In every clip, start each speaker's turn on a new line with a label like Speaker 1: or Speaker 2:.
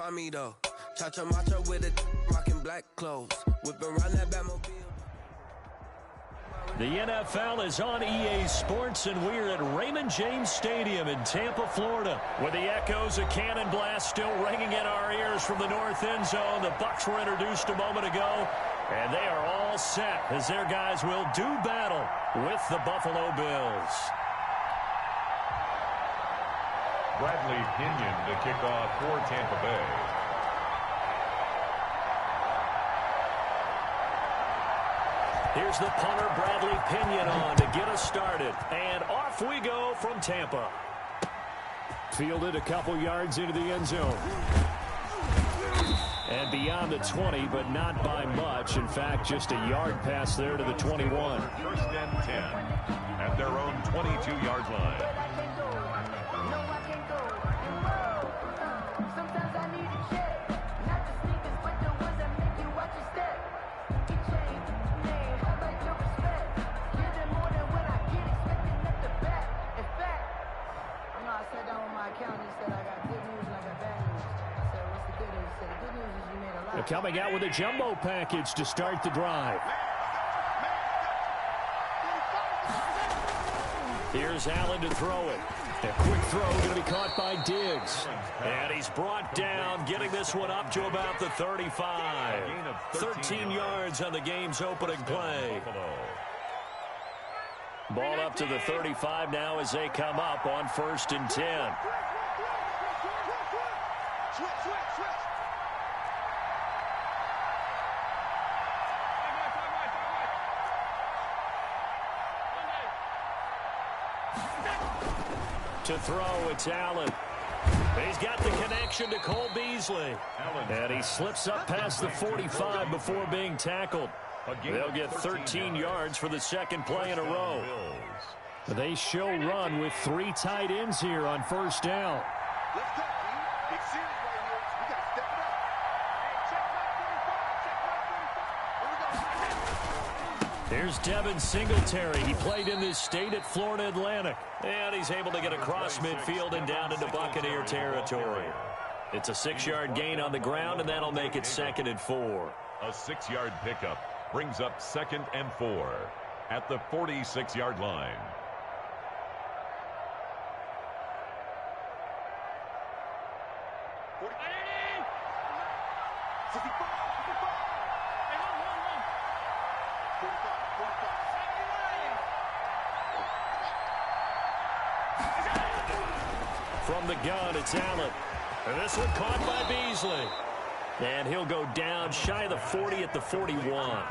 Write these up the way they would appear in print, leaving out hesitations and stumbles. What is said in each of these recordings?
Speaker 1: find me though. Cha-cha macha with a rocking black clothes. Whip around that Batmobile.
Speaker 2: The NFL is on EA Sports, and we're at Raymond James Stadium in Tampa, Florida, with the echoes of cannon blast still ringing in our ears from the north end zone. The Bucs were introduced a moment ago, and they are all set as their guys will do battle with the Buffalo Bills.
Speaker 3: Bradley Pinion to kick off for Tampa Bay.
Speaker 2: Here's the punter, Bradley Pinion, on to get us started. And off we go from Tampa. Fielded a couple yards into the end zone. And beyond the 20, but not by much. In fact, just a yard pass there to the 21.
Speaker 3: First and 10 at their own 22-yard line.
Speaker 2: Coming out with a jumbo package to start the drive. Here's Allen to throw it. A quick throw going to be caught by Diggs. And he's brought down, getting this one up to about the 35. 13 yards on the game's opening play. Ball up to the 35 now as they come up on 1st and 10. To throw, it's Allen. He's got the connection to Cole Beasley. And he slips up past the 45 before being tackled. They'll get 13 yards for the second play in a row. They show run with 3 tight ends here on 1st down. Here's Devin Singletary. He played in this state at Florida Atlantic. And he's able to get across midfield and down into Buccaneer territory. It's a 6-yard gain on the ground, and that'll make it 2nd and 4.
Speaker 3: A 6-yard pickup brings up 2nd and 4 at the 46-yard line.
Speaker 2: From the gun, it's Allen. And this one caught by Beasley. And he'll go down shy of the 40 at the 41.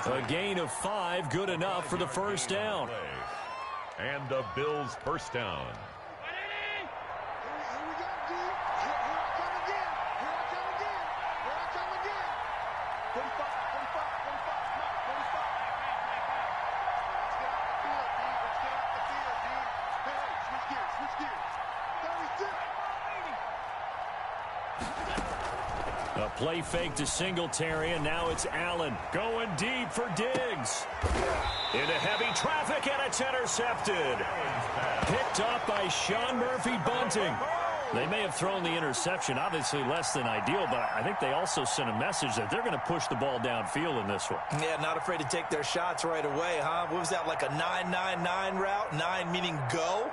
Speaker 2: A gain of 5, good enough for the 1st down.
Speaker 3: And the Bills' 1st down.
Speaker 2: A play fake to Singletary, and now it's Allen going deep for Diggs. Into heavy traffic, and it's intercepted. Picked up by Sean Murphy-Bunting. They may have thrown the interception, obviously less than ideal, but I think they also sent a message that they're going to push the ball downfield in this one.
Speaker 4: Yeah, not afraid to take their shots right away, huh? What was that, like a 9-9-9 route? 9 meaning go?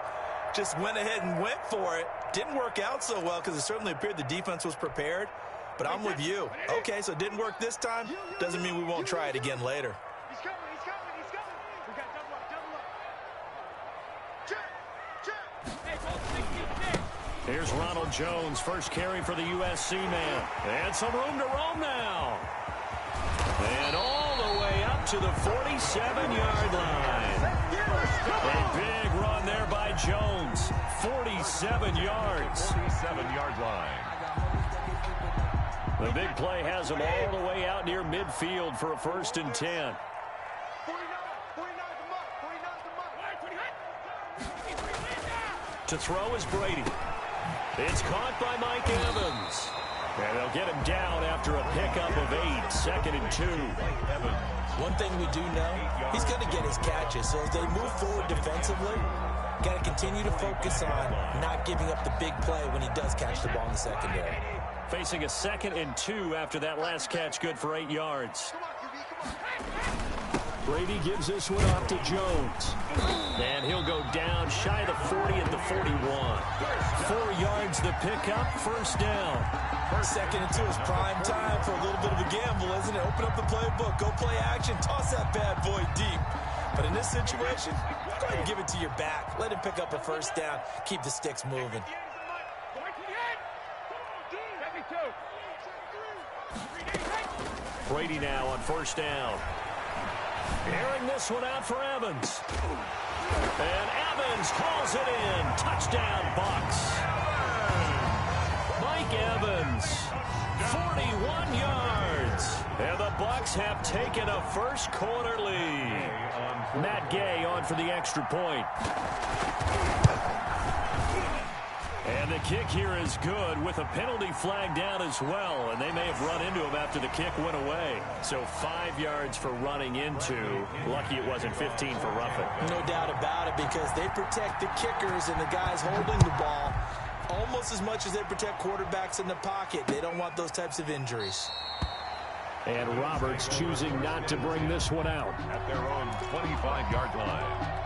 Speaker 4: Just went ahead and went for it. Didn't work out so well because it certainly appeared the defense was prepared. But I'm with you. Okay, so it didn't work this time. Doesn't mean we won't try it again later.
Speaker 5: He's coming. We got double up.
Speaker 2: Here's Ronald Jones, first carry for the USC man. And some room to roam now. And all the way up to the 47-yard line. A big run there by Jones. 47 yards.
Speaker 3: 47-yard line.
Speaker 2: The big play has him all the way out near midfield for a 1st and 10. To throw is Brady. It's caught by Mike Evans. And they'll get him down after a pickup of 8, 2nd and 2.
Speaker 4: One thing we do know, he's going to get his catches. So as they move forward defensively, got to continue to focus on not giving up the big play when he does catch the ball in the secondary.
Speaker 2: Facing a 2nd and 2 after that last catch, good for 8 yards. Brady gives this one off to Jones. And he'll go down shy of the 40 at the 41. 4 yards the pickup, first down.
Speaker 4: 2nd and 2 is prime time for a little bit of a gamble, isn't it? Open up the playbook, go play action, toss that bad boy deep. But in this situation, go ahead and give it to your back. Let him pick up a first down. Keep the sticks moving.
Speaker 2: Brady now on first down. Airing this one out for Evans. And Evans hauls it in. Touchdown, Bucs. Mike Evans, 41 yards. And the Bucs have taken a first quarter lead. Matt Gay on for the extra point. And the kick here is good with a penalty flag down as well. And they may have run into him after the kick went away. So 5 yards for running into. Lucky it wasn't 15 for roughing.
Speaker 4: No doubt about it, because they protect the kickers and the guys holding the ball almost as much as they protect quarterbacks in the pocket. They don't want those types of injuries.
Speaker 2: And Roberts choosing not to bring this one out.
Speaker 3: At their own 25-yard line.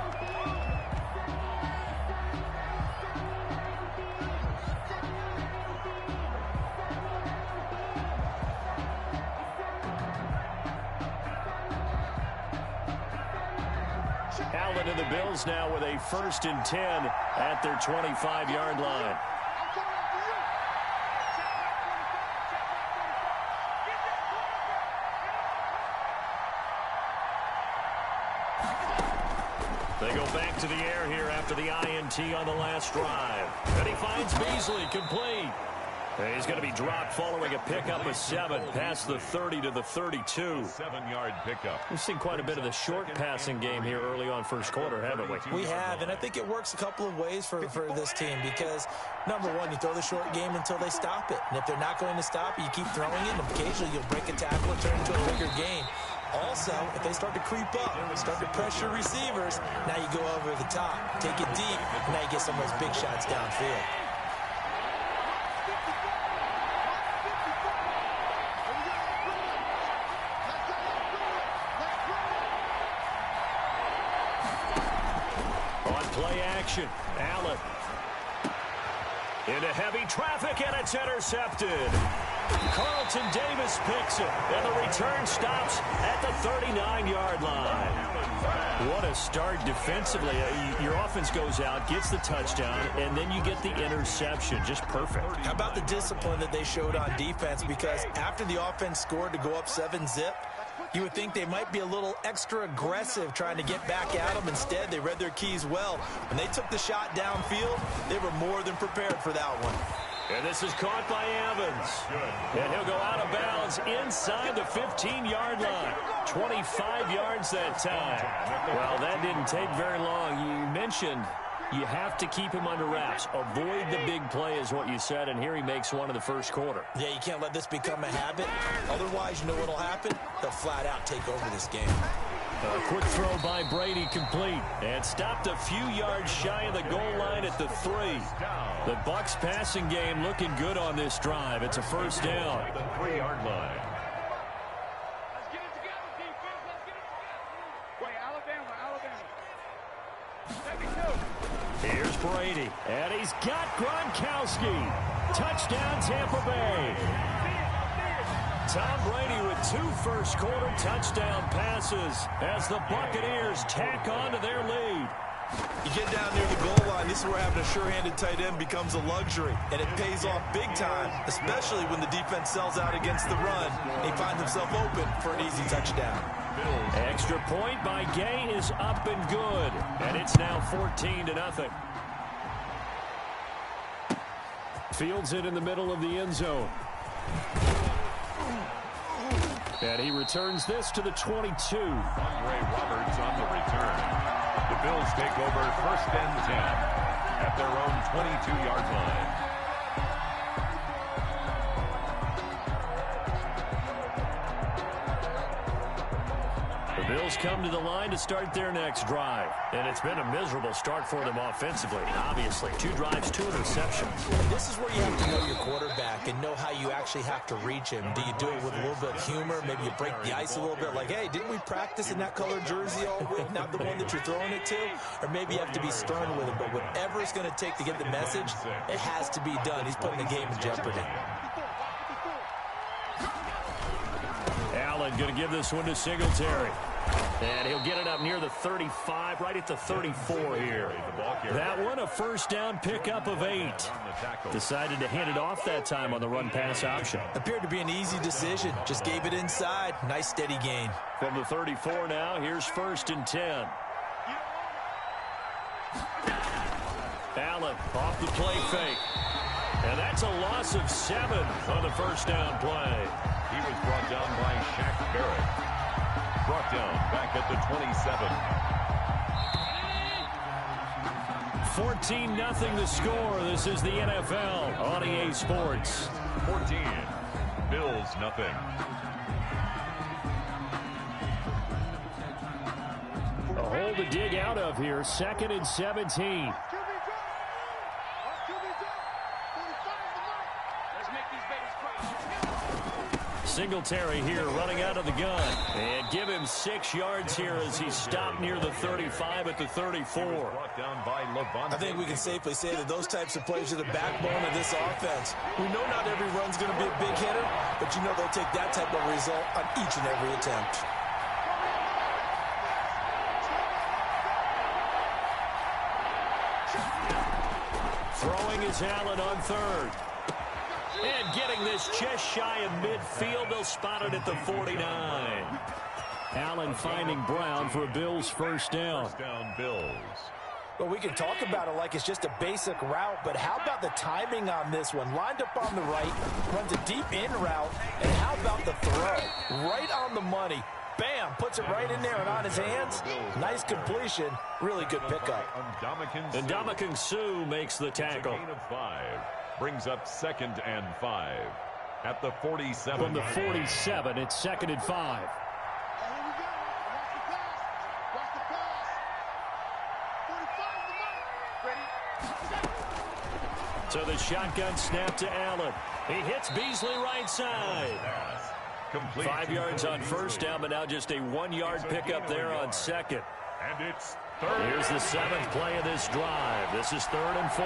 Speaker 2: Allen and the Bills now with a 1st and 10 at their 25-yard line. They go back to the air here after the INT on the last drive. And he finds Beasley complete. And he's going to be dropped following a pickup of 7 past the 30 to the 32.
Speaker 3: 7-yard pickup.
Speaker 2: We've seen quite a bit of the short passing game here early on first quarter, haven't we?
Speaker 4: We have, and I think it works a couple of ways for this team because, number one, you throw the short game until they stop it. And if they're not going to stop it, you keep throwing it, and occasionally you'll break a tackle and turn it into a bigger game. Also, if they start to creep up, start to pressure receivers, now you go over the top, take it deep, and now you get some of those big shots downfield.
Speaker 2: Play action. Allen. Into heavy traffic, and it's intercepted. Carlton Davis picks it, and the return stops at the 39-yard line. What a start defensively. Your offense goes out, gets the touchdown, and then you get the interception. Just perfect.
Speaker 4: How about the discipline that they showed on defense? Because after the offense scored to go up 7-zip, you would think they might be a little extra aggressive trying to get back at them. Instead, they read their keys well. When they took the shot downfield, they were more than prepared for that one.
Speaker 2: And this is caught by Evans. And he'll go out of bounds inside the 15-yard line. 25 yards that time. Well, that didn't take very long. You mentioned you have to keep him under wraps. Avoid the big play is what you said, and here he makes one in the first quarter.
Speaker 4: Yeah, you can't let this become a habit. Otherwise, you know what'll happen? They'll flat out take over this game.
Speaker 2: A quick throw by Brady complete. And stopped a few yards shy of the goal line at the 3. The Bucs passing game looking good on this drive. It's a first down.
Speaker 3: The 3-yard line.
Speaker 5: Let's get it together, defense. Let's get it together. Wait, Alabama. 72.
Speaker 2: Here's Brady. And he's got Gronkowski. Touchdown, Tampa Bay. Tom Brady with 2 first-quarter touchdown passes as the Buccaneers tack on to their lead.
Speaker 4: You get down near the goal line, this is where having a sure-handed tight end becomes a luxury, and it pays off big time, especially when the defense sells out against the run. He finds himself open for an easy touchdown.
Speaker 2: Extra point by Gay is up and good, and it's now 14-0. Fields it in the middle of the end zone. And he returns this to the 22.
Speaker 3: Andre Roberts on the return. The Bills take over 1st and 10 at their own 22-yard line.
Speaker 2: The Bills come to the line to start their next drive. And it's been a miserable start for them offensively, obviously. 2 drives, 2 interceptions.
Speaker 4: This is where you have to know your quarterback and know how you actually have to reach him. Do you do it with a little bit of humor? Maybe you break the ice a little bit like, hey, didn't we practice in that colored jersey all week, not the one that you're throwing it to? Or maybe you have to be stern with him. But whatever it's going to take to get the message, it has to be done. He's putting the game in jeopardy.
Speaker 2: Allen going to give this one to Singletary. And he'll get it up near the 35, right at the 34 here. That one, a first down pickup of 8. Decided to hand it off that time on the run-pass option.
Speaker 4: Appeared to be an easy decision. Just gave it inside. Nice, steady gain.
Speaker 2: From the 34 now, here's 1st and 10. Allen off the play fake. And that's a loss of 7 on the first down play.
Speaker 3: He was brought down by Shaq Barrett. Brought down back at the 27.
Speaker 2: 14-0 the score. This is the NFL on EA Sports.
Speaker 3: 14. Bills nothing.
Speaker 2: A hole to dig out of here. 2nd and 17. Singletary here running out of the gun. And give him 6 yards here as he's stopped near the 35 at the 34.
Speaker 4: I think we can safely say that those types of plays are the backbone of this offense. We know not every run's going to be a big hitter, but you know they'll take that type of result on each and every attempt.
Speaker 2: Throwing is Allen on 3rd. And getting this just shy of midfield. They'll spot it at the 49. Allen finding Brown for a Bills first down.
Speaker 3: First down, Bills.
Speaker 4: Well, we can talk about it like it's just a basic route, but how about the timing on this one? Lined up on the right, runs a deep in route, and how about the throw? Right on the money. Bam, puts it right in there and on his hands. Nice completion. Really good pickup.
Speaker 2: And Ndamukong Suh makes the tackle.
Speaker 3: Gain of 5. Brings up 2nd and 5 at the 47.
Speaker 2: From the 47, it's 2nd and 5. So the shotgun snap to Allen. He hits Beasley right side. 5 yards on first down, but now just a 1-yard pickup there on 2nd.
Speaker 3: And it's 3rd.
Speaker 2: Here's the 7th play of this drive. This is 3rd and 4.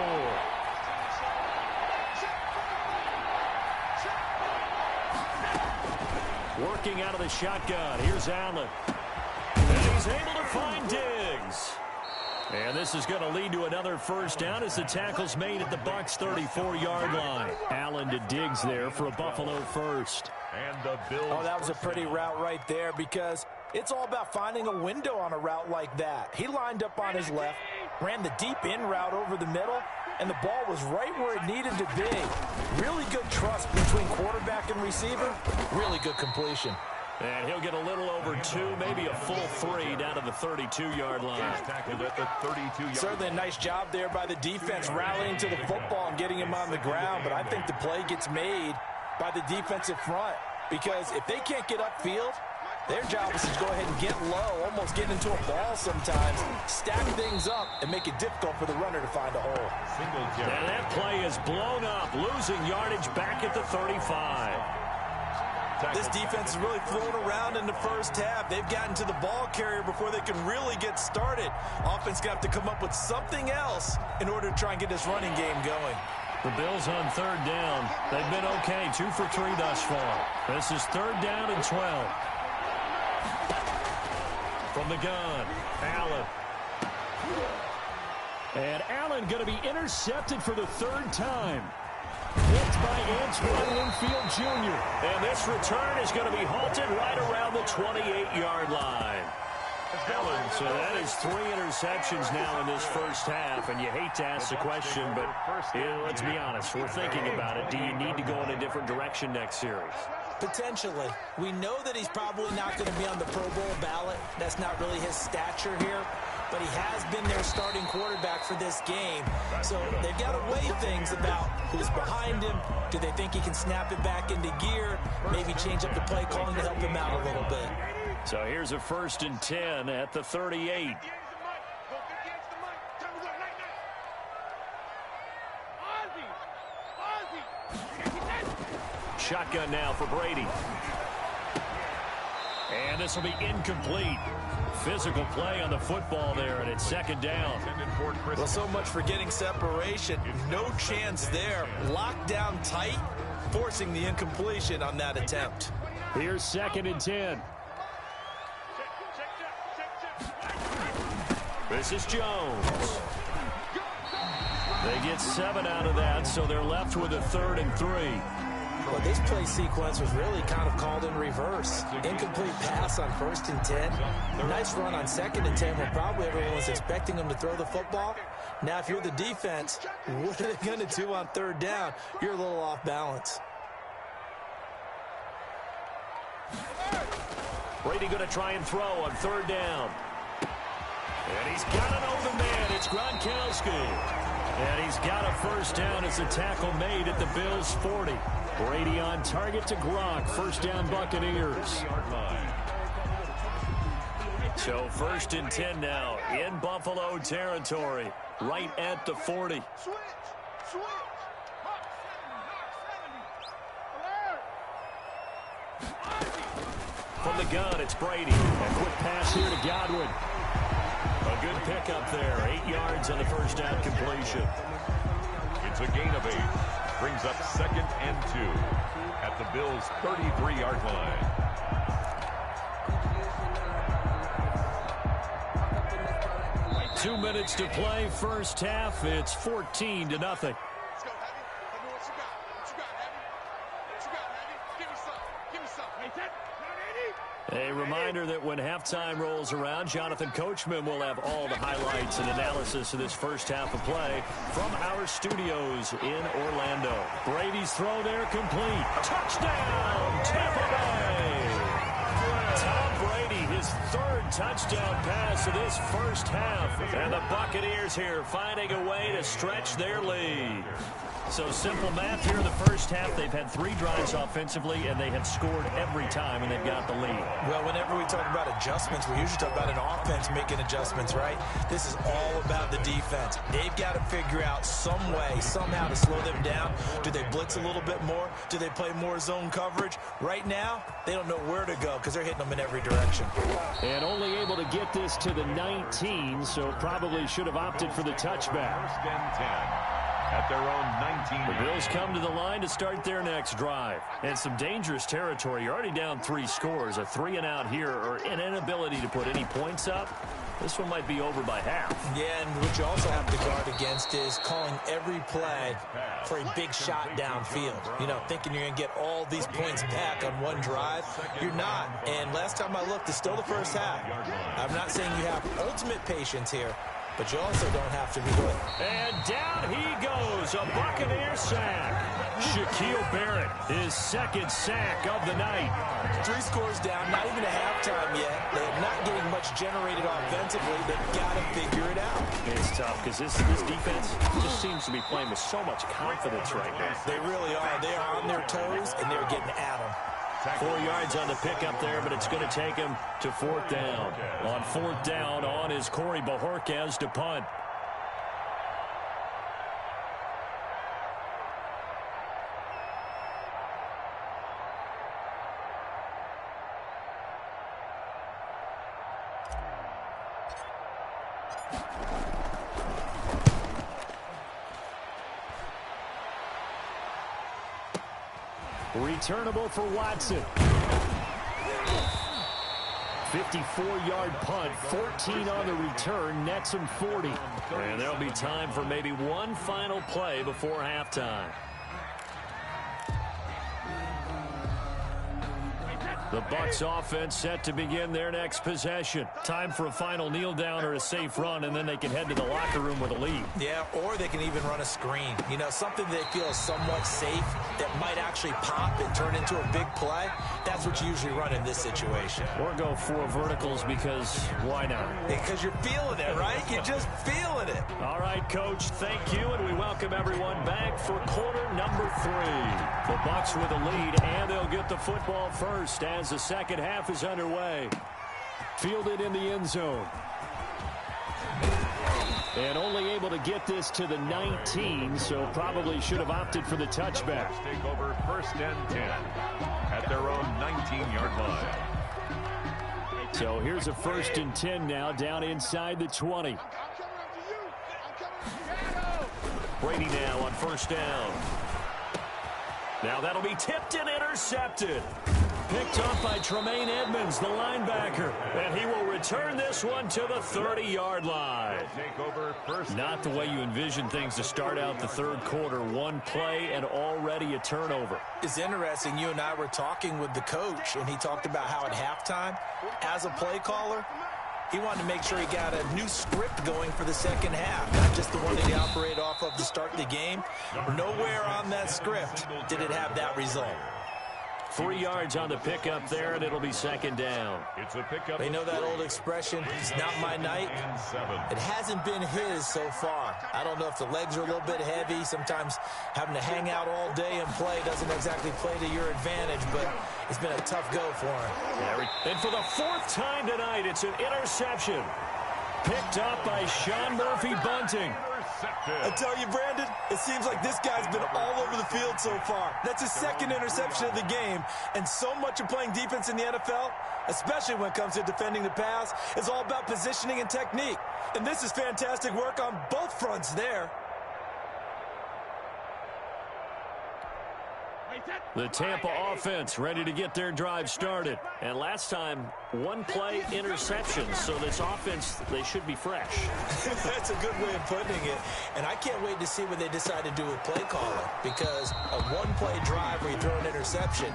Speaker 2: Working out of the shotgun. Here's Allen. And he's able to find Diggs. And this is going to lead to another first down as the tackle's made at the Bucs' 34-yard line. Allen to Diggs there for a Buffalo first.
Speaker 3: And the Bills.
Speaker 4: Oh, that was a pretty route right there because it's all about finding a window on a route like that. He lined up on his left, ran the deep in route over the middle, and the ball was right where it needed to be. Really good trust between quarterback and receiver. Really good completion.
Speaker 2: And he'll get a little over 2, maybe a full 3 down to the 32-yard line.
Speaker 3: Tackled at the 32-yard.
Speaker 4: Certainly a nice job there by the defense rallying to the football and getting him on the ground, but I think the play gets made by the defensive front because if they can't get upfield, their job is to go ahead and get low, almost get into a ball sometimes, stack things up, and make it difficult for the runner to find a hole.
Speaker 2: And that play is blown up, losing yardage back at the 35.
Speaker 4: This defense is really thrown around in the first half. They've gotten to the ball carrier before they can really get started. Offense got to come up with something else in order to try and get this running game going.
Speaker 2: The Bills on 3rd down. They've been okay, 2 for 3 thus far. This is 3rd down and 12. From the gun, Allen. And Allen going to be intercepted for the 3rd time. Hit by Antoine Winfield Jr. And this return is going to be halted right around the 28-yard line. So that is 3 interceptions now in this first half, and you hate to ask the question, but let's be honest, we're thinking about it. Do you need to go in a different direction next series?
Speaker 4: Potentially. We know that he's probably not going to be on the Pro Bowl ballot. That's not really his stature here, but he has been their starting quarterback for this game. So they've got to weigh things about who's behind him. Do they think he can snap it back into gear? Maybe change up the play calling to help him out a little bit.
Speaker 2: So here's a 1st and 10 at the 38. Shotgun now for Brady. And this will be incomplete. Physical play on the football there, and it's 2nd down.
Speaker 4: Well, so much for getting separation. No chance there. Locked down tight, forcing the incompletion on that attempt.
Speaker 2: Here's 2nd and 10. This is Jones. They get 7 out of that, so they're left with a 3rd and 3.
Speaker 4: Well, this play sequence was really kind of called in reverse. Incomplete pass on 1st and 10. Nice run on 2nd and 10 when probably everyone was expecting them to throw the football. Now, if you're the defense, what are they going to do on 3rd down? You're a little off balance.
Speaker 2: Brady going to try and throw on 3rd down. And he's got an open man. It's Gronkowski. And he's got a 1st down as a tackle made at the Bills' 40. Brady on target to Gronk. 1st down Buccaneers. So 1st and 10 now in Buffalo territory. Right at the 40. From the gun, it's Brady. A quick pass here to Godwin. A good pickup there. 8 yards on the 1st down completion.
Speaker 3: It's a gain of 8. Brings up 2nd and 2 at the Bills' 33-yard line.
Speaker 2: Two minutes to play. 1st half. It's 14-0.
Speaker 5: Let's go, Heavy. Tell me what you got. What you got, Heavy? What you got, Heavy? Give me some. Give me some. Hey, Ted.
Speaker 2: A reminder that when halftime rolls around, Jonathan Coachman will have all the highlights and analysis of this 1st half of play from our studios in Orlando. Brady's throw there complete. Touchdown, Tampa Bay! Tom Brady, his 3rd touchdown pass of this 1st half. And the Buccaneers here finding a way to stretch their lead. So simple math here in the 1st half. They've had 3 drives offensively, and they have scored every time, and they've got the lead.
Speaker 4: Well, whenever we talk about adjustments, we usually talk about an offense making adjustments, right? This is all about the defense. They've got to figure out some way, somehow to slow them down. Do they blitz a little bit more? Do they play more zone coverage? Right now, they don't know where to go because they're hitting them in every direction.
Speaker 2: And only able to get this to the 19, so probably should have opted for the touchback.
Speaker 3: 1st and 10. At their own 19.
Speaker 2: The Bills come to the line to start their next drive. And some dangerous territory. You're already down 3 scores. A 3-and-out here or an inability to put any points up. This one might be over by half.
Speaker 4: Yeah, and what you also have to guard against is calling every play for a big shot downfield. You know, thinking you're going to get all these points back on one drive. You're not. And last time I looked, it's still the 1st half. I'm not saying you have ultimate patience here, but you also don't have to be good.
Speaker 2: And down he goes. A Buccaneer sack. Shaquille Barrett, his 2nd sack of the night.
Speaker 4: 3 scores down, not even a halftime yet. They're not getting much generated offensively. They've got to figure it out.
Speaker 2: It's tough because this defense just seems to be playing with so much confidence right now.
Speaker 4: They really are. They are on their toes, and they're getting at them.
Speaker 2: 4 yards on the pickup there, but it's going to take him to 4th down. On 4th down, on is Corey Bojorquez to punt. Returnable for Watson. 54-yard punt, 14 on the return, nets him 40. And there'll be time for maybe one final play before halftime. The Bucs offense set to begin their next possession. Time for a final kneel down or a safe run, and then they can head to the locker room with a lead.
Speaker 4: Yeah, or they can even run a screen. You know, something they feel is somewhat safe that might actually pop and turn into a big play. That's what you usually run in this situation.
Speaker 2: Or go 4 verticals because why not?
Speaker 4: Because you're feeling it, right? You're just feeling it.
Speaker 2: All right, Coach, thank you, and we welcome everyone back for quarter number 3. The Bucs with a lead, and they'll get the the football first as the second half is underway. Fielded in the end zone. And only able to get this to the 19, so probably should have opted for the touchback.
Speaker 3: Take over first and 10 at their own 19-yard line.
Speaker 2: So here's a first and 10 now down inside the 20. Brady now on first down. Now that'll be tipped and intercepted. Picked up by Tremaine Edmonds, the linebacker. And he will return this one to the 30-yard line. Not the way you envision things to start out the third quarter. One play and already a turnover.
Speaker 4: It's interesting. You and I were talking with the coach, and he talked about how at halftime, as a play caller, he wanted to make sure he got a new script going for the second half, not just the one that he operated off of to start the game. Nowhere on that script did it have that result.
Speaker 2: 3 yards on the pickup there, and it'll be second down.
Speaker 3: It's a pickup.
Speaker 4: They know that old expression, it's not my night. It hasn't been his so far. I don't know if the legs are a little bit heavy. Sometimes having to hang out all day and play doesn't exactly play to your advantage, but it's been a tough go for him.
Speaker 2: And for the fourth time tonight, it's an interception. Picked up by Sean Murphy-Bunting.
Speaker 4: I tell you, Brandon, it seems like this guy's been all over the field so far. That's his second interception of the game, and so much of playing defense in the NFL, especially when it comes to defending the pass, is all about positioning and technique. And this is fantastic work on both fronts there.
Speaker 2: The Tampa offense ready to get their drive started. And last time, one play interception. So this offense, they should be fresh.
Speaker 4: That's a good way of putting it. And I can't wait to see what they decide to do with play calling. Because a one-play drive where you throw an interception,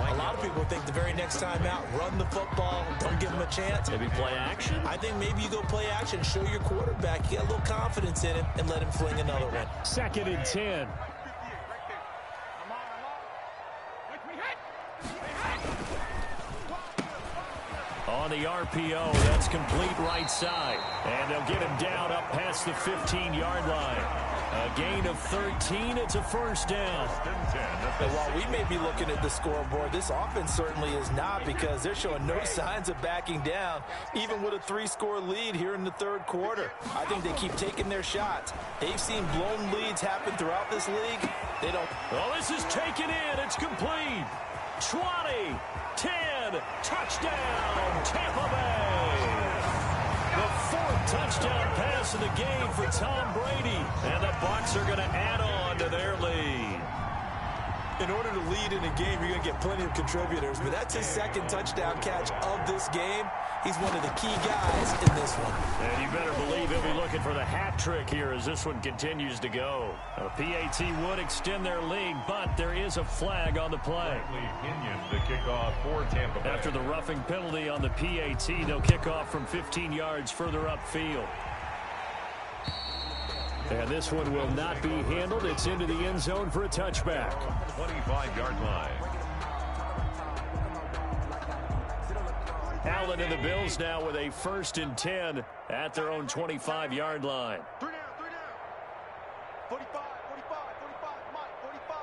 Speaker 4: a lot of people think the very next time out, run the football, don't give them a chance.
Speaker 2: Maybe play action?
Speaker 4: I think maybe you go play action, show your quarterback, you got a little confidence in him, and let him fling another one.
Speaker 2: Second and 10. On the RPO, that's complete right side. And they'll get him down up past the 15-yard line. A gain of 13, it's a first down.
Speaker 4: And while we may be looking at the scoreboard, this offense certainly is not, because they're showing no signs of backing down, even with a 3-score lead here in the third quarter. I think they keep taking their shots. They've seen blown leads happen throughout this league. They don't.
Speaker 2: Oh, this is taken in. It's complete. 20, 10, touchdown, Tampa Bay. The fourth touchdown pass of the game for Tom Brady. And the Bucs are going to add on to their lead.
Speaker 4: In order to lead in a game, you're going to get plenty of contributors. But that's his second touchdown catch of this game. He's one of the key guys in this one.
Speaker 2: And you better believe he'll be looking for the hat trick here as this one continues to go. A PAT would extend their lead, but there is a flag on the play.
Speaker 3: The kickoff for Tampa Bay.
Speaker 2: After the roughing penalty on the PAT, they'll kick off from 15 yards further upfield. And this one will not be handled. It's into the end zone for a touchback.
Speaker 3: 25-yard line.
Speaker 2: Allen and the Bills now with a first and 10 at their own 25-yard line.
Speaker 5: 3 down. 45, Mike, 45.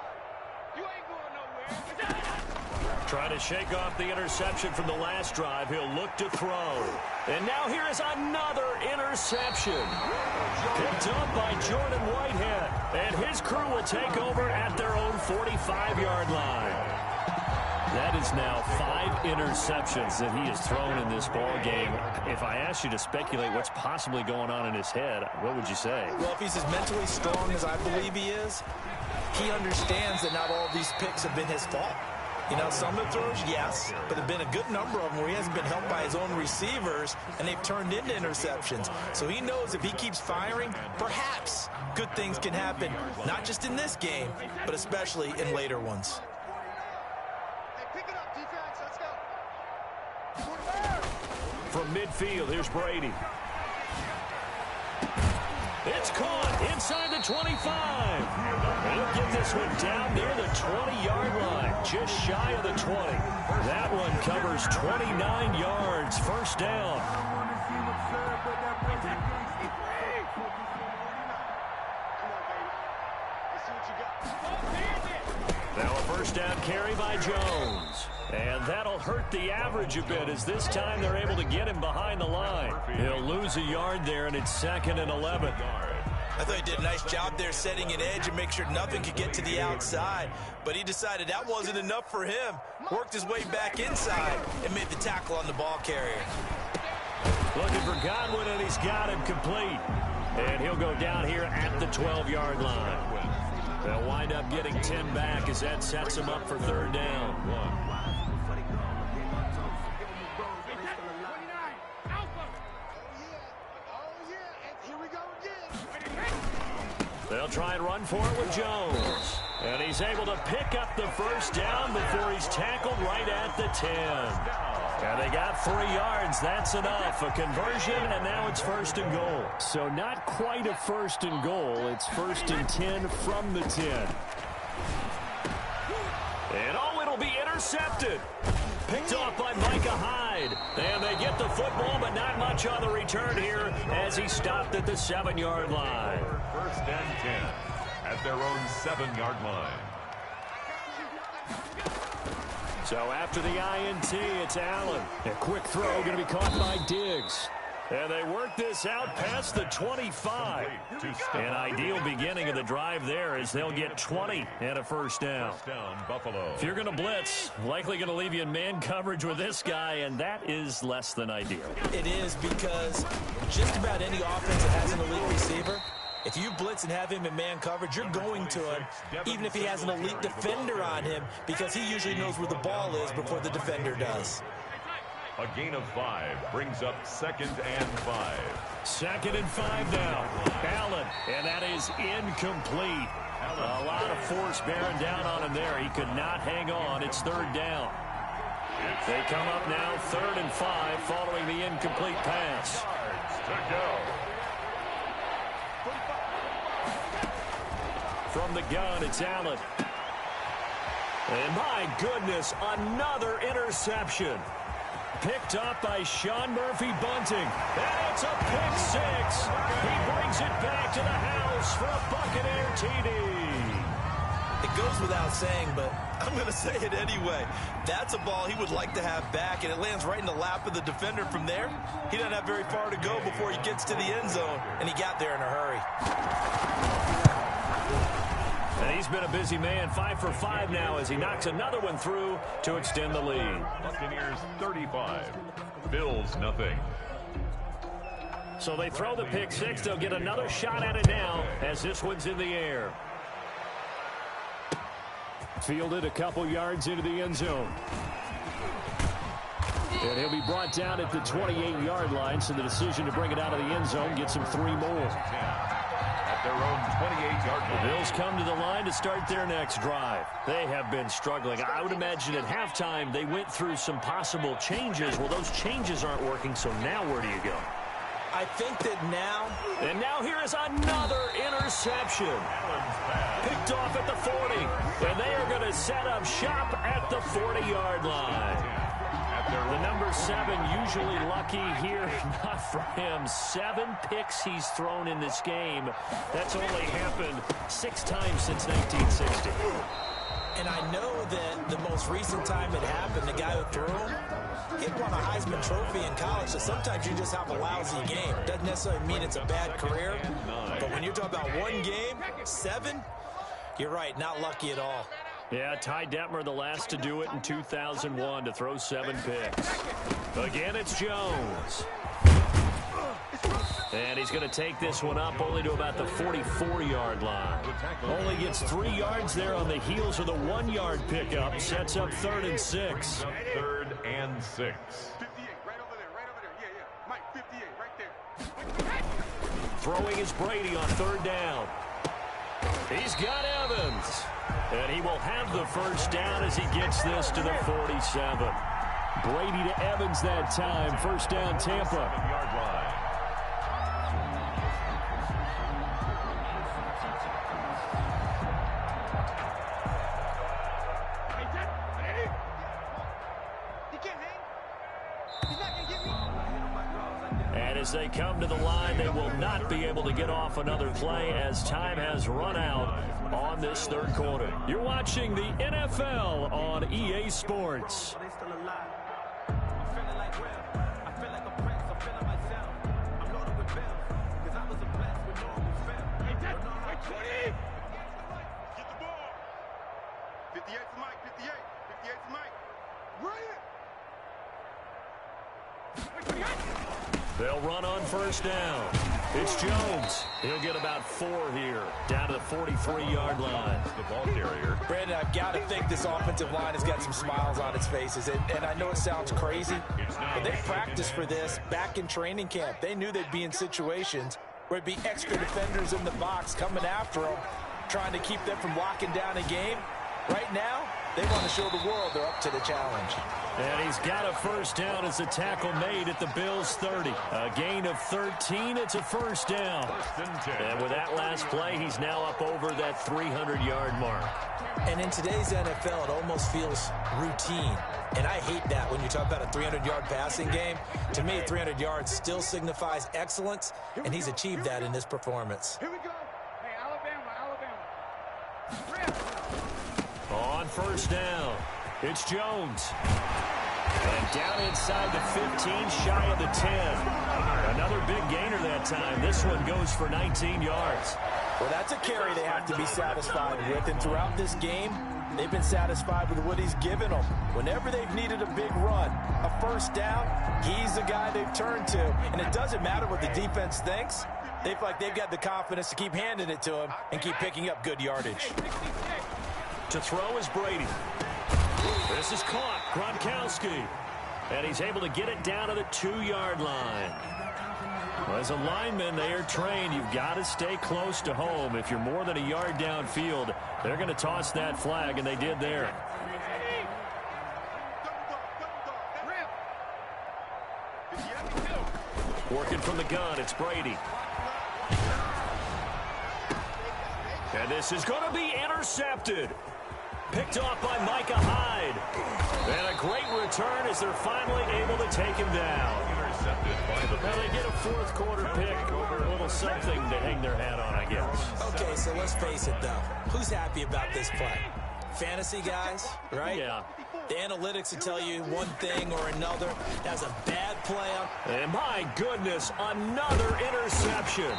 Speaker 5: You ain't going nowhere.
Speaker 2: Trying to shake off the interception from the last drive. He'll look to throw. And now here is another interception. Picked up by Jordan Whitehead. And his crew will take over at their own 45-yard line. That is now 5 interceptions that he has thrown in this ball game. If I asked you to speculate what's possibly going on in his head, what would you say?
Speaker 4: Well, if he's as mentally strong as I believe he is, he understands that not all of these picks have been his fault. You know, some of the throws, yes, but there have been a good number of them where he hasn't been helped by his own receivers, and they've turned into interceptions. So he knows if he keeps firing, perhaps good things can happen, not just in this game, but especially in later ones.
Speaker 2: From midfield, here's Brady. It's caught inside the 25. He'll get this one down near the 20-yard line, just shy of the 20. That one covers 29 yards, first down. Now a first down carry by Jones. And that'll hurt the average a bit as this time they're able to get him behind the line. He'll lose a yard there, and it's 2nd and 11.
Speaker 4: I thought he did a nice job there setting an edge and make sure nothing could get to the outside. But he decided that wasn't enough for him. Worked his way back inside and made the tackle on the ball carrier.
Speaker 2: Looking for Godwin, and he's got him complete. And he'll go down here at the 12-yard line. They'll wind up getting 10 back as that sets him up for 3rd down. They'll try and run for it with Jones. And he's able to pick up the first down before he's tackled right at the 10. And they got 3 yards. That's enough. A conversion, and now it's 1st and goal. So not quite a 1st and goal. It's 1st and 10 from the 10. And oh, it'll be intercepted. Picked off by Micah Hyde. And they get the football, but not much on the return here as he stopped at the 7-yard line.
Speaker 3: 1st and 10 at their own 7-yard line.
Speaker 2: So after the INT, it's Allen. A quick throw going to be caught by Diggs. And they work this out past the 25. An ideal beginning of the drive there as they'll get 20 and a first down.
Speaker 3: Buffalo.
Speaker 2: If you're going to blitz, likely going to leave you in man coverage with this guy, and that is less than ideal.
Speaker 4: It is because just about any offense that has an elite receiver, if you blitz and have him in man coverage, you're going to him, even if he has an elite defender on him, because he usually knows where the ball is before the defender does.
Speaker 3: A gain of 5 brings up 2nd and 5.
Speaker 2: 2nd and 5 now. Allen, and that is incomplete. A lot of force bearing down on him there. He could not hang on. It's 3rd down. They come up now 3rd and 5 following the incomplete pass.
Speaker 3: To go.
Speaker 2: From the gun, it's Allen. And my goodness, another interception. Picked up by Sean Murphy Bunting. And it's a pick 6. He brings it back to the house for a Buccaneer TD.
Speaker 4: It goes without saying, but I'm going to say it anyway. That's a ball he would like to have back, and it lands right in the lap of the defender from there. He doesn't have very far to go before he gets to the end zone, and he got there in a hurry.
Speaker 2: And he's been a busy man, 5 for 5 now as he knocks another one through to extend the lead.
Speaker 3: Buccaneers 35, Bills nothing.
Speaker 2: So they throw the pick 6. They'll get another shot at it now as this one's in the air. Fielded a couple yards into the end zone. And he'll be brought down at the 28-yard line, so the decision to bring it out of the end zone gets him 3 more.
Speaker 3: Their own 28-yard line.
Speaker 2: The Bills come to the line to start their next drive. They have been struggling. I would imagine at halftime they went through some possible changes. Well, those changes aren't working, so now where do you go?
Speaker 4: I think that now...
Speaker 2: And now here is another interception. Picked off at the 40. And they are going to set up shop at the 40-yard line. The number 7 usually lucky here. Not for him. 7 picks he's thrown in this game. That's only happened 6 times since 1960.
Speaker 4: And I know that the most recent time it happened, the guy who threw him, he won a Heisman Trophy in college, so sometimes you just have a lousy game. Doesn't necessarily mean it's a bad career, but when you're talking about 1 game, 7, you're right, not lucky at all.
Speaker 2: Yeah, Ty Detmer, the last to do it in 2001, to throw 7 picks. Again, it's Jones. And he's going to take this one up only to about the 44-yard line. Only gets 3 yards there on the heels of the 1-yard pickup. Sets up 3rd and 6.
Speaker 3: 3rd and 6.
Speaker 5: 58, right over there. Yeah. Mike, 58, right there.
Speaker 2: Throwing is Brady on 3rd down. He's got Evans. And he will have the first down as he gets this to the 47. Brady to Evans that time. First down, Tampa.
Speaker 3: 7-yard line.
Speaker 2: And as they come to the line, they will not be able to get off another play as time has run out. on this third quarter. You're watching the NFL on EA Sports. They'll run on first down. It's Jones. He'll get about 4 here, down to the 43-yard line.
Speaker 3: The ball carrier.
Speaker 4: Brandon, I've got to think this offensive line has got some smiles on its faces. And I know it sounds crazy, but they practiced for this back in training camp. They knew they'd be in situations where it'd be extra defenders in the box coming after them, trying to keep them from locking down a game. Right now, they want to show the world they're up to the challenge.
Speaker 2: And he's got a first down as a tackle made at the Bills' 30. A gain of 13. It's a first down. And with that last play, he's now up over that 300-yard mark.
Speaker 4: And in today's NFL, it almost feels routine. And I hate that when you talk about a 300-yard passing game. To me, 300 yards still signifies excellence, and he's achieved that in this performance.
Speaker 5: Here we go. Hey, Alabama.
Speaker 2: On first down, it's Jones. And down inside the 15, shy of the 10. Another big gainer that time. This one goes for 19 yards.
Speaker 4: Well, that's a carry they have to be satisfied with. And throughout this game, they've been satisfied with what he's given them. Whenever they've needed a big run, a first down, he's the guy they've turned to. And it doesn't matter what the defense thinks. They feel like they've got the confidence to keep handing it to him and keep picking up good yardage.
Speaker 2: To throw is Brady. This is caught. Gronkowski. And he's able to get it down to the 2-yard line. Well, as a lineman, they are trained. You've got to stay close to home. If you're more than a yard downfield, they're going to toss that flag, and they did there. Working from the gun, it's Brady. And this is going to be intercepted. Picked off by Micah Hyde. And a great return as they're finally able to take him down.
Speaker 3: Intercepted by the
Speaker 2: Now they get a fourth quarter pick. A little something to hang their hat on, I guess.
Speaker 4: Okay, so let's face it, though. Who's happy about this play? Fantasy guys, right?
Speaker 2: Yeah.
Speaker 4: The analytics will tell you one thing or another. That's a bad play.
Speaker 2: And my goodness, another interception.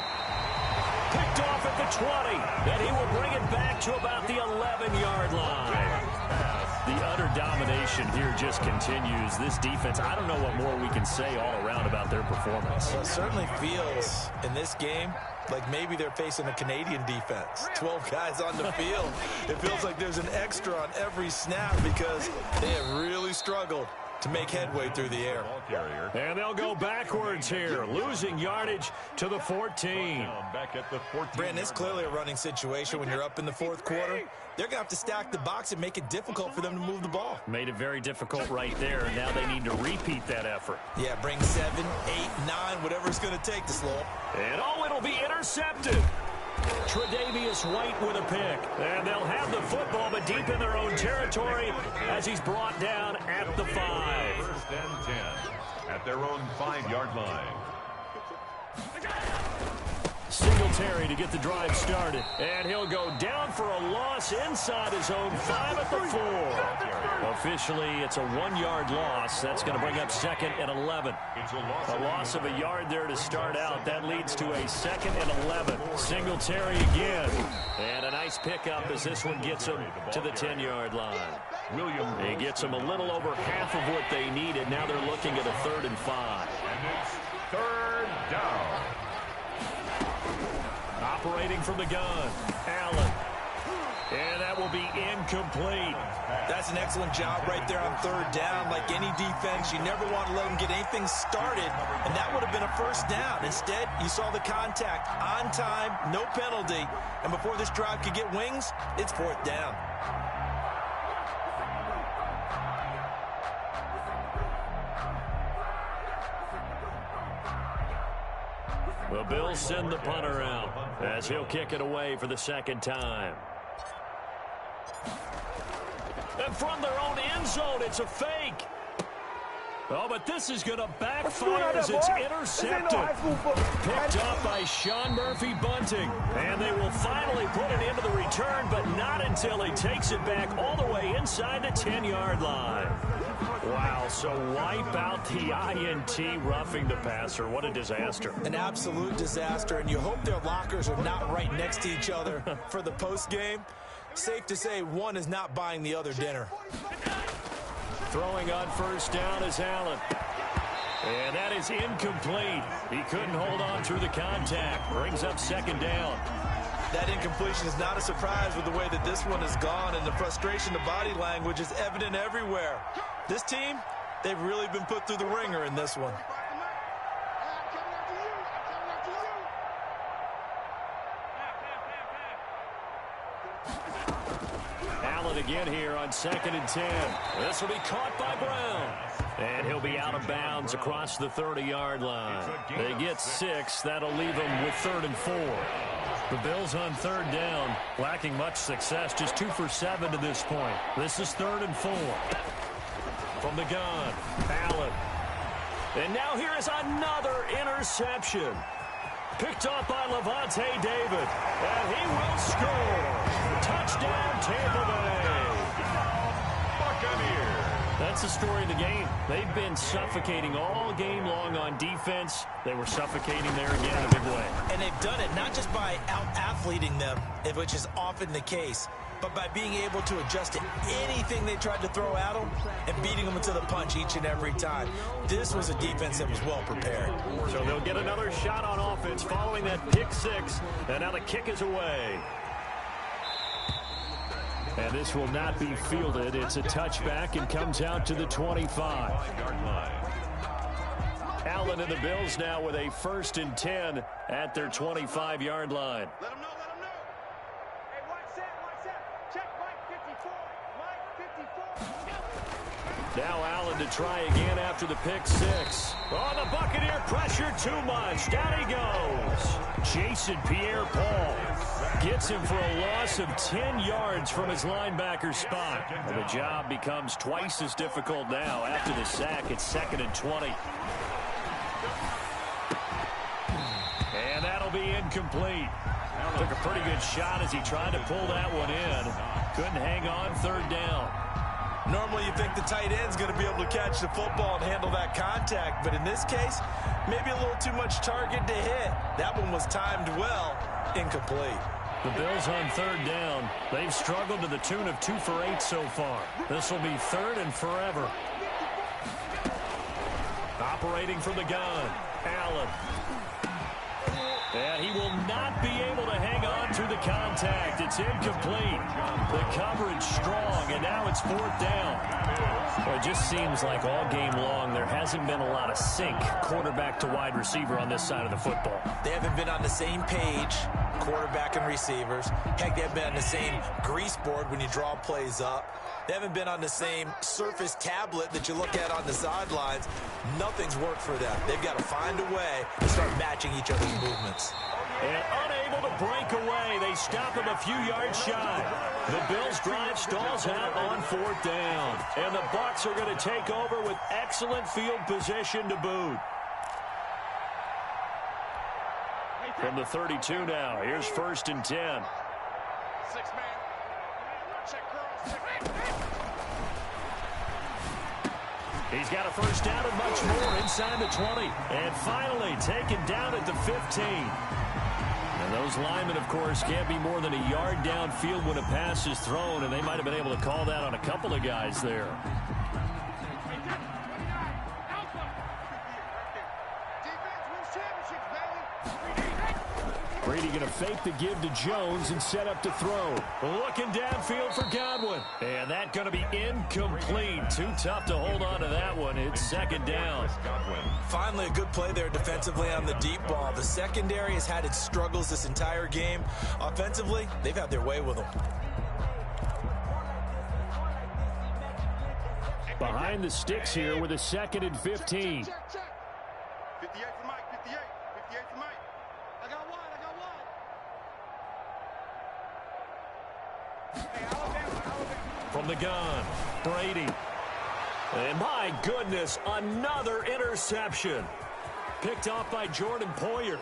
Speaker 2: Picked off at the 20, and he will bring it back to about the 11-yard line. The utter domination here just continues. This defense, I don't know what more we can say all around about their performance.
Speaker 4: Well, it certainly feels in this game like maybe they're facing a Canadian defense. 12 guys on the field. It feels like there's an extra on every snap because they have really struggled to make headway through the air.
Speaker 2: And they'll go backwards here, losing yardage to the 14.
Speaker 3: Back at the 14.
Speaker 4: Brandon, it's clearly a running situation when you're up in the fourth quarter. They're going to have to stack the box and make it difficult for them to move the ball.
Speaker 2: Made it very difficult right there, and now they need to repeat that effort.
Speaker 4: Yeah, bring 7, 8, 9, whatever it's going to take to slow them.
Speaker 2: And it'll be intercepted. Tre'Davious White with a pick. And they'll have the football, but deep in their own territory as he's brought down at the 5.
Speaker 3: First and 10 at their own 5-yard line.
Speaker 2: Singletary to get the drive started. And he'll go down for a loss inside his own 5 at the 4. Officially, it's a 1-yard loss. That's going to bring up second and 11. A loss of a yard there to start out. That leads to a second and 11. Singletary again. And a nice pickup as this one gets him to the 10-yard line. He gets them a little over half of what they needed. Now they're looking at a 3rd and 5.
Speaker 3: And it's 3rd down.
Speaker 2: Operating from the gun, Allen. And that will be incomplete.
Speaker 4: That's an excellent job right there on 3rd down. Like any defense, you never want to let them get anything started, and that would have been a first down. Instead, you saw the contact on time, no penalty, and before this drive could get wings, it's 4th down.
Speaker 2: The Bills send the punter out as he'll kick it away for the 2nd time. And from their own end zone, it's a fake. Oh, but this is going to backfire as it's intercepted. Picked up by Sean Murphy Bunting. And they will finally put it into the return, but not until he takes it back all the way inside the 10-yard line. Wow, so wipe out the INT roughing the passer. What a disaster.
Speaker 4: An absolute disaster, and you hope their lockers are not right next to each other for the postgame. Safe to say one is not buying the other dinner.
Speaker 2: Throwing on first down is Allen. And that is incomplete. He couldn't hold on through the contact. Brings up second down.
Speaker 4: That incompletion is not a surprise with the way that this one has gone, and the frustration of body language is evident everywhere. This team, they've really been put through the ringer in this one.
Speaker 2: Allen again here on 2nd and 10. This will be caught by Brown. And he'll be out of bounds across the 30-yard line. They get 6. That'll leave them with 3rd and 4. The Bills on 3rd down, lacking much success, just 2 for 7 to this point. This is 3rd and 4. From the gun, Allen. And now here is another interception. Picked up by Levante David. And he will score. Touchdown, Tampa Bay. Buccaneers. That's the story of the game. They've been suffocating all game long on defense. They were suffocating there again in a big way.
Speaker 4: And they've done it not just by out-athleting them, which is often the case, but by being able to adjust to anything they tried to throw at them and beating them into the punch each and every time. This was a defense that was well prepared.
Speaker 2: So they'll get another shot on offense following that pick 6. And now the kick is away. And this will not be fielded. It's a touchback and comes out to the 25-yard line. Allen and the Bills now with a 1st and 10 at their 25-yard line.
Speaker 5: Let them know, let them know. Hey, watch that. Check Mike 54. Mike 54.
Speaker 2: Now Allen to try again after the pick 6. Oh, the Buccaneer pressure too much. Down he goes. Jason Pierre-Paul gets him for a loss of 10 yards from his linebacker spot. And the job becomes twice as difficult now after the sack. It's 2nd and 20. And that'll be incomplete. Took a pretty good shot as he tried to pull that one in. Couldn't hang on 3rd down.
Speaker 4: Normally you think the tight end's going to be able to catch the football and handle that contact, but in this case, maybe a little too much target to hit. That one was timed well, incomplete.
Speaker 2: The Bills on 3rd down. They've struggled to the tune of 2 for 8 so far. This will be 3rd and forever. Operating from the gun, Allen. And he will not be able to hang on through the contact. It's incomplete. The coverage strong, and now it's 4th down. Well, it just seems like all game long there hasn't been a lot of sync quarterback to wide receiver on this side of the football.
Speaker 4: They haven't been on the same page, quarterback and receivers. Heck, they haven't been on the same grease board when you draw plays up. They haven't been on the same surface tablet that you look at on the sidelines. Nothing's worked for them. They've got to find a way to start matching each other's movements.
Speaker 2: And unable to break away, they stop him a few yards shy. The Bills' drive stalls out on 4th down. And the Bucs are going to take over with excellent field position to boot. From the 32 now, here's 1st and 10.
Speaker 5: 6-man. Check girls.
Speaker 2: He's got a 1st down and much more inside the 20. And finally taken down at the 15. And those linemen, of course, can't be more than a yard downfield when a pass is thrown, and they might have been able to call that on a couple of guys there. Brady going to fake the give to Jones and set up to throw. Looking downfield for Godwin. And that going to be incomplete. Too tough to hold on to that one. It's 2nd down.
Speaker 4: Finally, a good play there defensively on the deep ball. The secondary has had its struggles this entire game. Offensively, they've had their way with them.
Speaker 2: Behind the sticks here with a 2nd and 15.
Speaker 5: 58 for Mike. 58 for Mike. I got one.
Speaker 2: From the gun, Brady. And my goodness, another interception. Picked off by Jordan Poyer.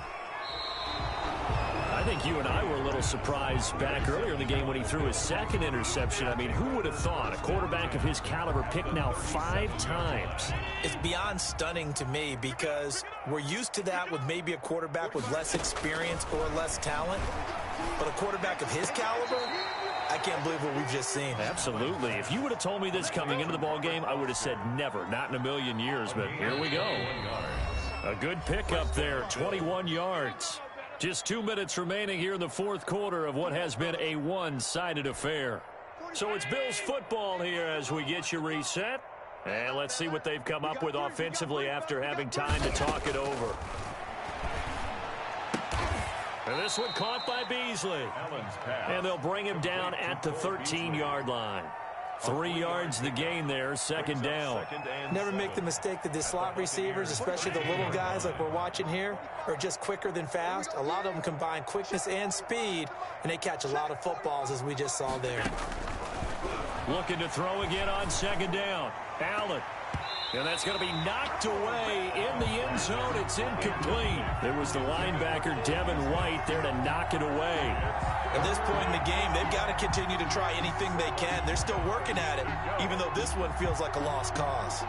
Speaker 2: I think you and I were a little surprised back earlier in the game when he threw his second interception. I mean, who would have thought a quarterback of his caliber picked now 5 times?
Speaker 4: It's beyond stunning to me because we're used to that with maybe a quarterback with less experience or less talent. But a quarterback of his caliber, I can't believe what we've just seen.
Speaker 2: Absolutely. If you would have told me this coming into the ball game, I would have said never, not in a million years. But here we go. A good pickup there, 21 yards. Just 2 minutes remaining here in the fourth quarter of what has been a one-sided affair. So it's Bills football here as we get you reset. And let's see what they've come up with offensively after having time to talk it over. And this one caught by Beasley. And they'll bring him down at the 13-yard line. 3 yards the gain there, second down.
Speaker 4: Never make the mistake that the slot receivers, especially the little guys like we're watching here, are just quicker than fast. A lot of them combine quickness and speed, and they catch a lot of footballs, as we just saw there.
Speaker 2: Looking to throw again on second down. Allen. And that's going to be knocked away in the end zone. It's incomplete. It was the linebacker, Devin White, there to knock it away.
Speaker 4: At this point in the game, they've got to continue to try anything they can. They're still working at it, even though this one feels like a lost cause.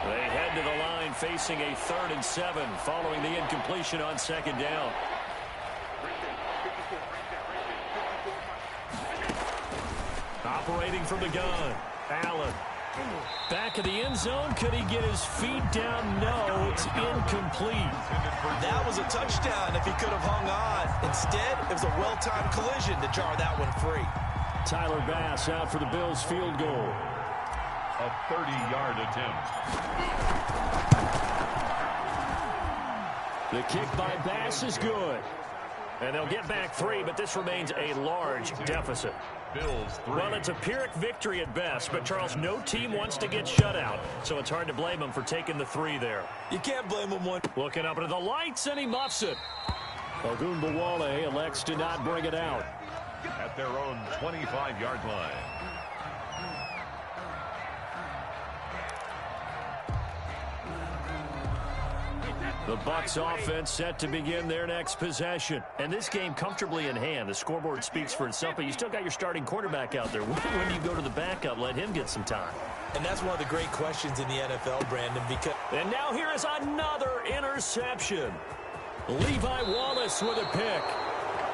Speaker 2: They head to the line facing a 3rd and 7 following the incompletion on second down. Operating from the gun, Allen. Back of the end zone. Could he get his feet down? No, it's incomplete.
Speaker 4: That was a touchdown if he could have hung on. Instead, it was a well-timed collision to jar that one free.
Speaker 2: Tyler Bass out for the Bills field goal.
Speaker 3: A 30-yard attempt.
Speaker 2: The kick by Bass is good. And they'll get back 3, but this remains a large deficit.
Speaker 3: Bills 3.
Speaker 2: Well, it's a Pyrrhic victory at best, but, Charles, no team wants to get shut out, so it's hard to blame them for taking the 3 there.
Speaker 4: You can't blame them one.
Speaker 2: Looking up into the lights, and he muffs it. Ogunbowale elects to not bring it out.
Speaker 3: At their own 25-yard line.
Speaker 2: The Bucs offense set to begin their next possession. And this game comfortably in hand. The scoreboard speaks for itself, but you still got your starting quarterback out there. When do you go to the backup? Let him get some time.
Speaker 4: And that's one of the great questions in the NFL, Brandon. Because
Speaker 2: and now here is another interception. Levi Wallace with a pick.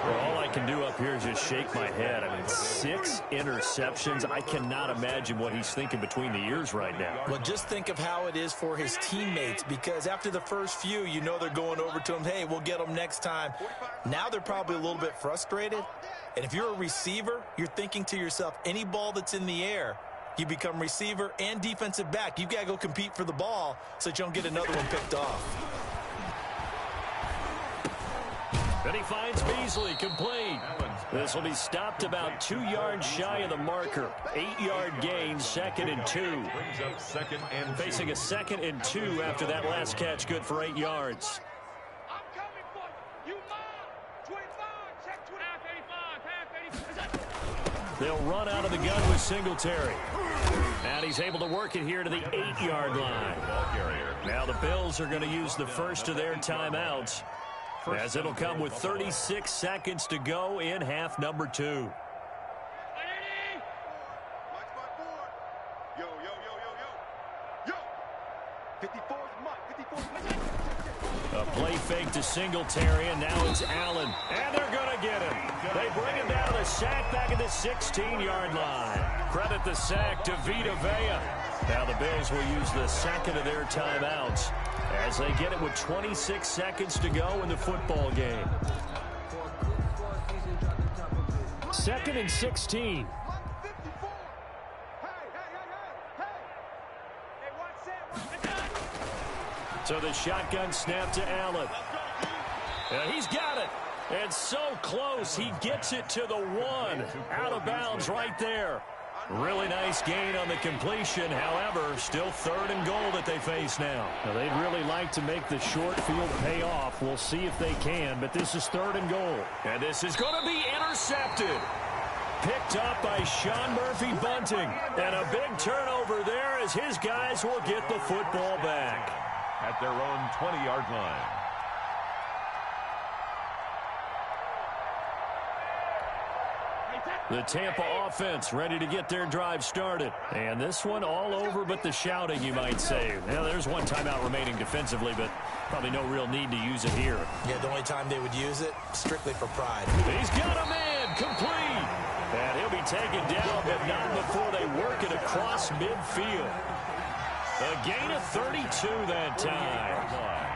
Speaker 2: Well, all I can do up here is just shake my head. I mean, 6 interceptions. I cannot imagine what he's thinking between the ears right now.
Speaker 4: Well, just think of how it is for his teammates, because after the first few, you know they're going over to him, hey, we'll get them next time. Now they're probably a little bit frustrated. And if you're a receiver, you're thinking to yourself, any ball that's in the air, you become receiver and defensive back. You've got to go compete for the ball so that you don't get another one picked off.
Speaker 2: And he finds Beasley complete. This will be stopped about 2 yards shy of the marker. 8-yard gain, 2nd and 2.
Speaker 3: Brings up 2nd and 2.
Speaker 2: Facing a 2nd and 2 after that last catch, good for 8 yards.
Speaker 5: I'm coming for you. You mine. 25. Check 25. 35.
Speaker 2: They'll run out of the gun with Singletary. And he's able to work it here to the 8-yard line. Now the Bills are going to use the first of their timeouts, as it'll come with 36 seconds to go in half number 2.
Speaker 5: Yo, yo, yo, yo, yo. Yo. 54 Mike. 54.
Speaker 2: A play fake to Singletary, and now it's Allen. And they're going to get him. They bring him down to the sack back at the 16-yard line. Credit the sack to Vita Vea. Now the Bills will use the second of their timeouts as they get it with 26 seconds to go in the football game. 2nd and 16. So the shotgun snap to Allen. And he's got it. And so close. He gets it to the 1. Out of bounds right there. Really nice gain on the completion. However, still 3rd and goal that they face now. Now, they'd really like to make the short field pay off. We'll see if they can, but this is 3rd and goal. And this is going to be intercepted. Picked up by Sean Murphy-Bunting. And a big turnover there. as his guys will get the football back
Speaker 3: at their own 20-yard line.
Speaker 2: The Tampa offense ready to get their drive started. And this one all over but the shouting, you might say. Now, there's one timeout remaining defensively, but probably no real need to use it here.
Speaker 4: Yeah, the only time they would use it, strictly for pride.
Speaker 2: He's got a man, complete. And he'll be taken down, but not before they work it across midfield. A gain of 32 that time.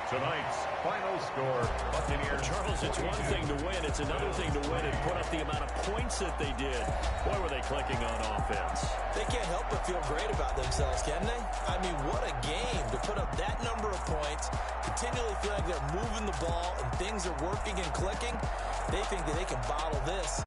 Speaker 3: Tonight's final score, Buccaneers.
Speaker 2: Charles, it's one thing to win. It's another thing to win and put up the amount of points that they did. Boy, were they clicking on offense.
Speaker 4: They can't help but feel great about themselves, can they? I mean, what a game to put up that number of points, continually feel like they're moving the ball and things are working and clicking. They think that they can bottle this.